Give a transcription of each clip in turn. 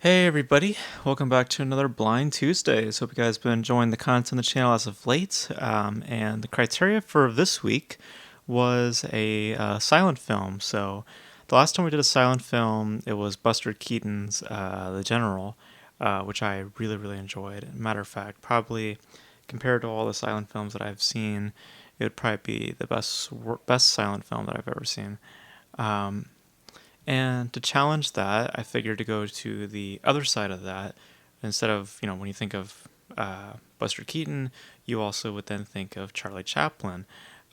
Hey everybody, welcome back to another Blind Tuesdays. Hope you guys have been enjoying the content on the channel as of late. And the criteria for this week was a silent film. So the last time we did a silent film, it was Buster Keaton's The General, which I really enjoyed. Matter of fact, probably compared to all the silent films that I've seen, it would probably be the best silent film that I've ever seen. Um, and to challenge that, I figured to go to the other side of that. Instead of, when you think of Buster Keaton, you also would then think of Charlie Chaplin.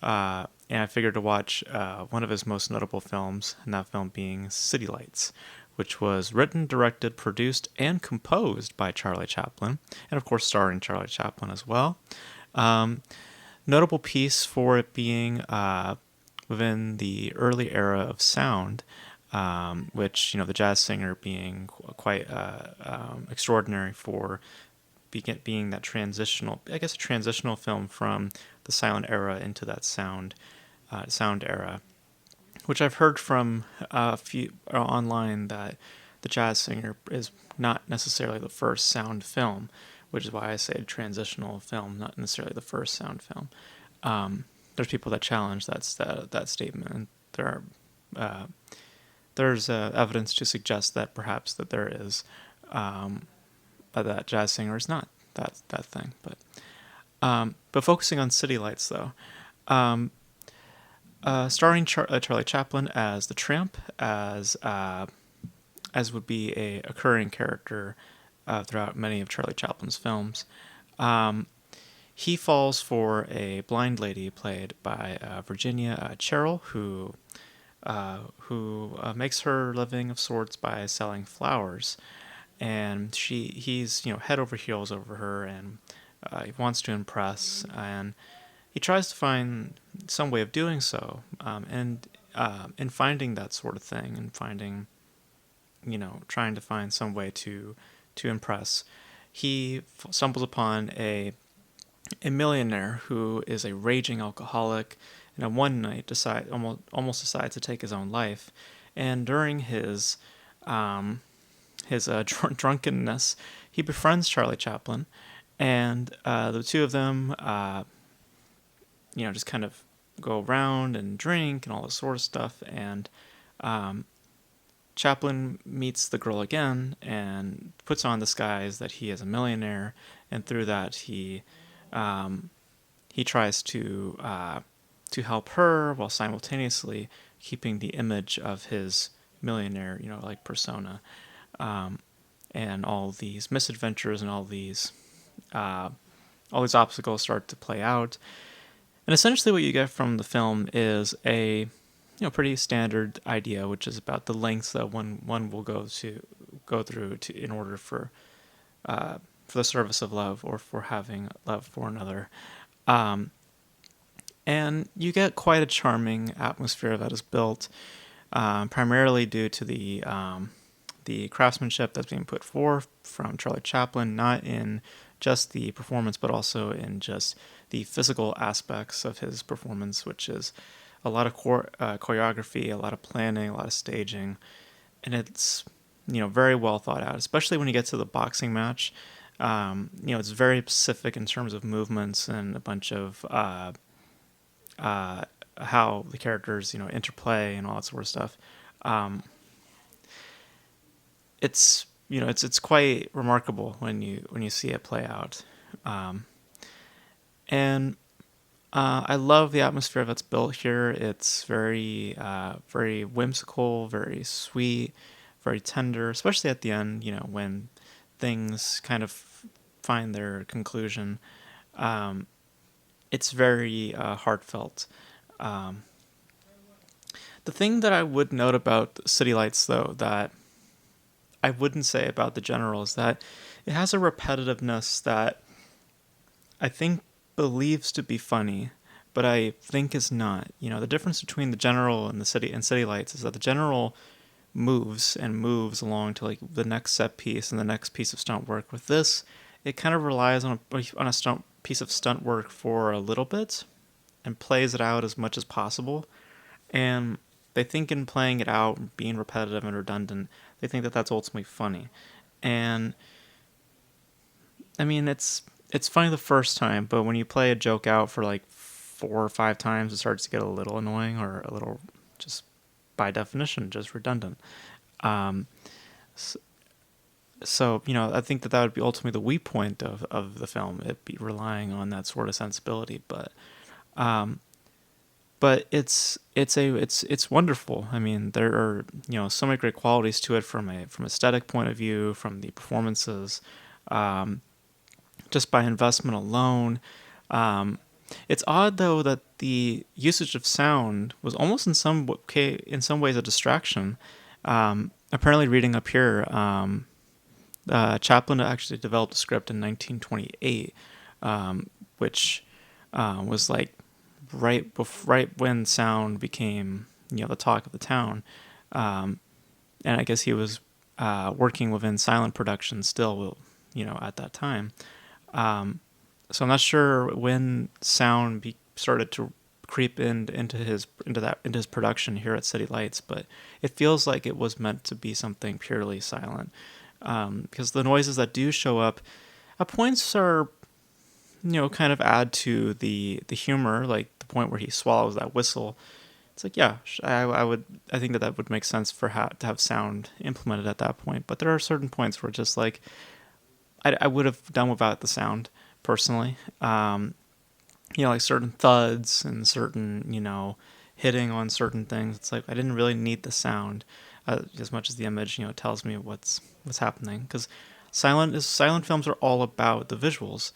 And I figured to watch one of his most notable films, and that film being City Lights, which was written, directed, produced, and composed by Charlie Chaplin, and of course starring Charlie Chaplin as well. Um, Notable piece for it being within the early era of sound, which the jazz singer being quite extraordinary for being that transitional, I guess, a transitional film from the silent era into that sound era, which I've heard from a few online that the jazz singer is not necessarily the first sound film, which is why I say transitional film, not necessarily the first sound film. There's people that challenge that statement, and there's evidence to suggest that perhaps that there is, that jazz singer is not that thing. But focusing on City Lights though, starring Charlie Chaplin as the tramp, as would be a occurring character throughout many of Charlie Chaplin's films. He falls for a blind lady played by Virginia Cheryl, who makes her living of sorts by selling flowers, and he's head over heels over her, and he wants to impress, and he tries to find some way of doing so, and in finding that sort of thing, and finding trying to find some way to impress, he stumbles upon a millionaire who is a raging alcoholic, and on one night almost decides to take his own life. And during his drunkenness, he befriends Charlie Chaplin, and the two of them, just kind of go around and drink and all this sort of stuff. And Chaplin meets the girl again and puts on disguise that he is a millionaire, and through that he tries to help her while simultaneously keeping the image of his millionaire, persona, and all these misadventures and all these obstacles start to play out. And essentially, what you get from the film is a pretty standard idea, which is about the lengths that one will go through to in order for the service of love, or for having love for another. And you get quite a charming atmosphere that is built, primarily due to the craftsmanship that's being put forth from Charlie Chaplin, not in just the performance, but also in just the physical aspects of his performance, which is a lot of choreography, a lot of planning, a lot of staging, and it's very well thought out, especially when you get to the boxing match. It's very specific in terms of movements and a bunch of how the characters interplay and all that sort of stuff. It's quite remarkable when you see it play out, and I love the atmosphere that's built here. It's very very whimsical, very sweet, very tender, especially at the end. When things kind of find their conclusion. It's very heartfelt. The thing that I would note about City Lights, though, that I wouldn't say about The General, is that it has a repetitiveness that I think believes to be funny, but I think is not. The difference between The General and City Lights is that The General moves and moves along to like the next set piece and the next piece of stunt work. With this, it kind of relies on a piece of stunt work for a little bit and plays it out as much as possible. And they think in playing it out, being repetitive and redundant, they think that that's ultimately funny. And I mean, it's funny the first time, but when you play a joke out for like 4 or 5 times, it starts to get a little annoying or a little, just by definition, just redundant. Um, so I think that would be ultimately the weak point of the film. It be relying on that sort of sensibility, um, but it's wonderful. I mean, there are so many great qualities to it from aesthetic point of view, from the performances, um, just by investment alone. Um, it's odd though that the usage of sound was almost in some ways a distraction. Apparently, reading up here, Chaplin actually developed a script in 1928, which was like right when sound became the talk of the town, um, and I guess he was working within silent production still, at that time. So I'm not sure when sound started to creep into his production here at City Lights, but it feels like it was meant to be something purely silent, because the noises that do show up at points are kind of add to the humor, like the point where he swallows that whistle. It's like, yeah, I think that would make sense for to have sound implemented at that point. But there are certain points where just like I would have done without the sound personally. Like certain thuds and certain hitting on certain things. It's like I didn't really need the sound as much as the image tells me what's happening, because silent films are all about the visuals.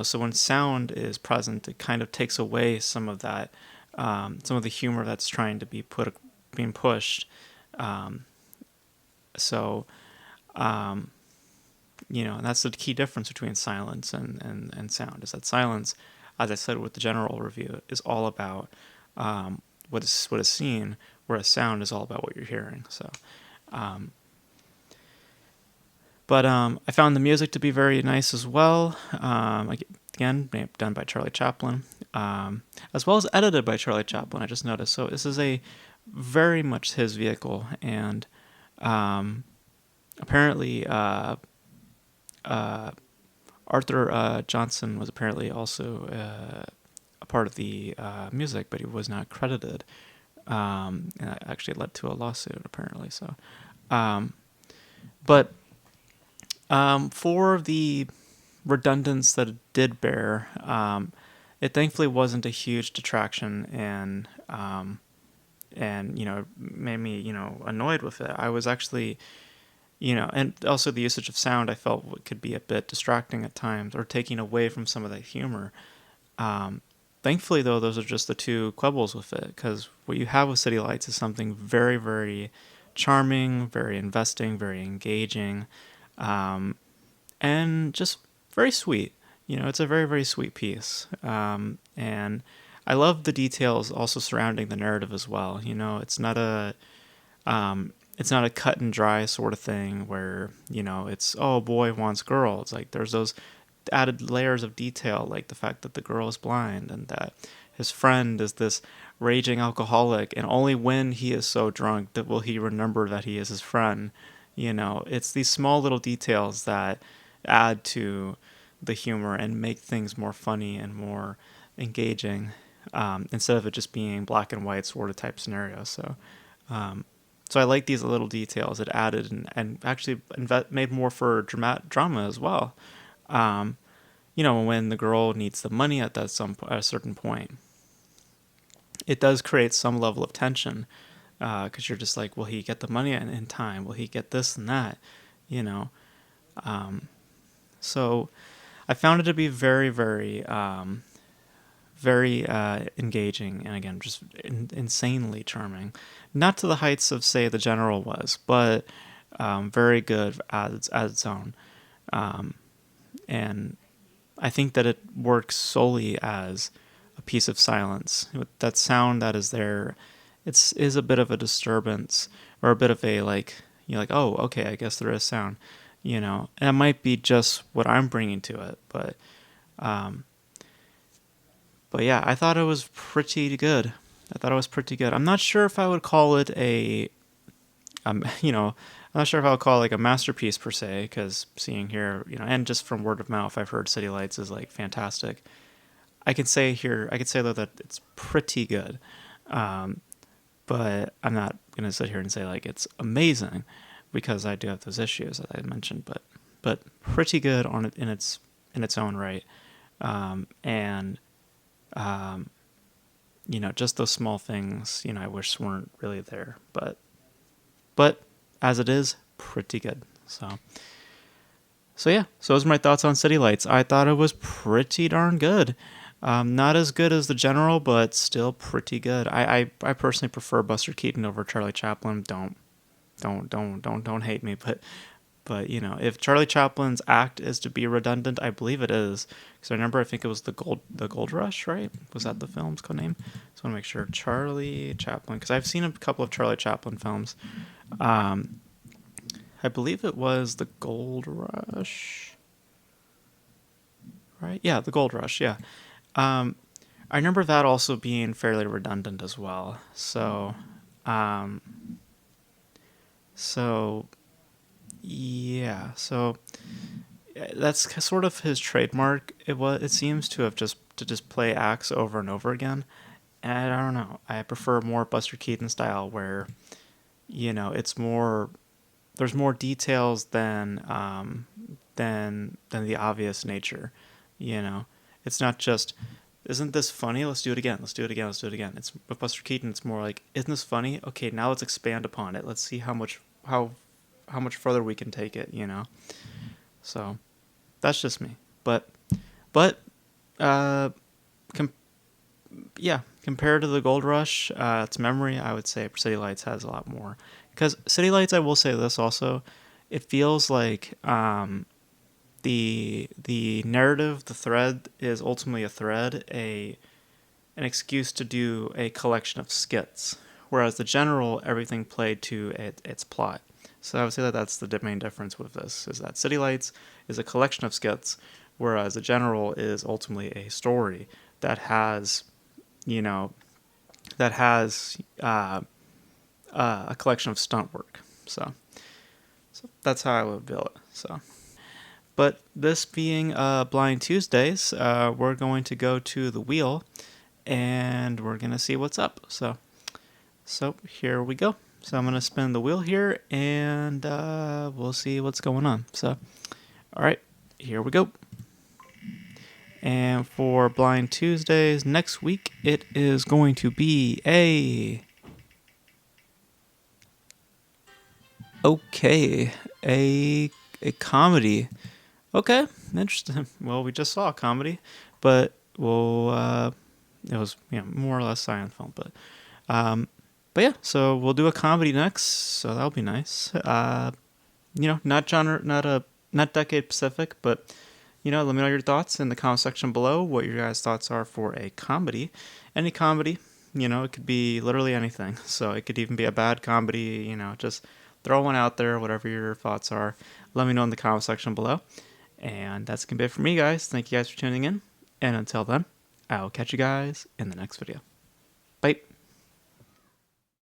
So when sound is present, it kind of takes away some of that, some of the humor that's trying to be being pushed. Um, so, um, and that's the key difference between silence and sound, is that silence, as I said with the general review, is all about what is seen, whereas sound is all about what you're hearing. So, but I found the music to be very nice as well. Again, done by Charlie Chaplin, as well as edited by Charlie Chaplin. I just noticed. So this is a very much his vehicle, and apparently Arthur Johnson was apparently also a part of the music, but he was not credited. And that actually led to a lawsuit, apparently. So, but for the redundance that it did bear, it thankfully wasn't a huge detraction, and made me annoyed with it. I was actually and also the usage of sound I felt could be a bit distracting at times, or taking away from some of that humor. Thankfully, though, those are just the two quibbles with it, because what you have with City Lights is something very, very charming, very investing, very engaging, and just very sweet. It's a very, very sweet piece. And I love the details also surrounding the narrative as well. It's not a cut and dry sort of thing where it's, oh, boy wants girl. It's like there's those added layers of detail, like the fact that the girl is blind and that his friend is this raging alcoholic, and only when he is so drunk that will he remember that he is his friend. It's these small little details that add to the humor and make things more funny and more engaging, instead of it just being black and white sort of type scenario. So I like these little details it added, and actually made more for drama as well. When the girl needs the money at at a certain point, it does create some level of tension, because you're just like, will he get the money in time? Will he get this and that? You know. So I found it to be very, very, very engaging, and again, just insanely charming. Not to the heights of, say, The General was, but very good as its own. And I think that it works solely as a piece of silence. With that sound that is there, is a bit of a disturbance, or a bit of a like, like, oh, okay, I guess there is sound, and it might be just what I'm bringing to it, but yeah, I thought it was pretty good. I'm not sure if I would call it a, um, you know, I'm not sure if I'll call it like a masterpiece per se, because seeing here, and just from word of mouth, I've heard City Lights is like fantastic. I could say though that it's pretty good, but I'm not gonna sit here and say like it's amazing, because I do have those issues that I mentioned. But pretty good on it in its own right, and just those small things, I wish weren't really there, but as it is, pretty good. So yeah, so those are my thoughts on City Lights. I thought it was pretty darn good. Not as good as the general, but still pretty good. I personally prefer Buster Keaton over Charlie Chaplin. Don't hate me, but if Charlie Chaplin's act is to be redundant, I believe it is. Because I remember, I think it was the Gold Rush, right? Was that the film's called name? Just want to make sure. Charlie Chaplin, because I've seen a couple of Charlie Chaplin films. I believe it was the Gold Rush, right? Yeah, the Gold Rush. Yeah. I remember that also being fairly redundant as well. Um, so yeah, so that's sort of his trademark. It seems to have just play acts over and over again. And I don't know. I prefer more Buster Keaton style, where it's more, there's more details than the obvious nature. It's not just, isn't this funny? Let's do it again. Let's do it again. Let's do it again. It's with Buster Keaton. It's more like, isn't this funny? Okay, now let's expand upon it. Let's see how much further we can take it. So that's just me. But uh, com- yeah, compared to the Gold Rush, its memory, I would say City Lights has a lot more. Because City Lights, I will say this also, it feels like the narrative, the thread is ultimately a thread, an excuse to do a collection of skits, whereas the general, everything played to its plot. So I would say that that's the main difference with this, is that City Lights is a collection of skits, whereas the general is ultimately a story that has, you know, that has a collection of stunt work. So that's how I would feel it. But this being Blind Tuesdays, we're going to go to the wheel, and we're gonna see what's up. So here we go. So I'm gonna spin the wheel here, and we'll see what's going on. So, all right, here we go. And for Blind Tuesdays next week, it is going to be a comedy. Okay, interesting. Well, we just saw a comedy, but it was more or less silent film, um, but yeah. So we'll do a comedy next. So that'll be nice. Not genre, not decade specific, but let me know your thoughts in the comment section below. What your guys' thoughts are for a comedy, any comedy. It could be literally anything. So it could even be a bad comedy. Just throw one out there. Whatever your thoughts are, let me know in the comment section below. And that's gonna be it for me, guys. Thank you guys for tuning in. And until then, I'll catch you guys in the next video. Bye.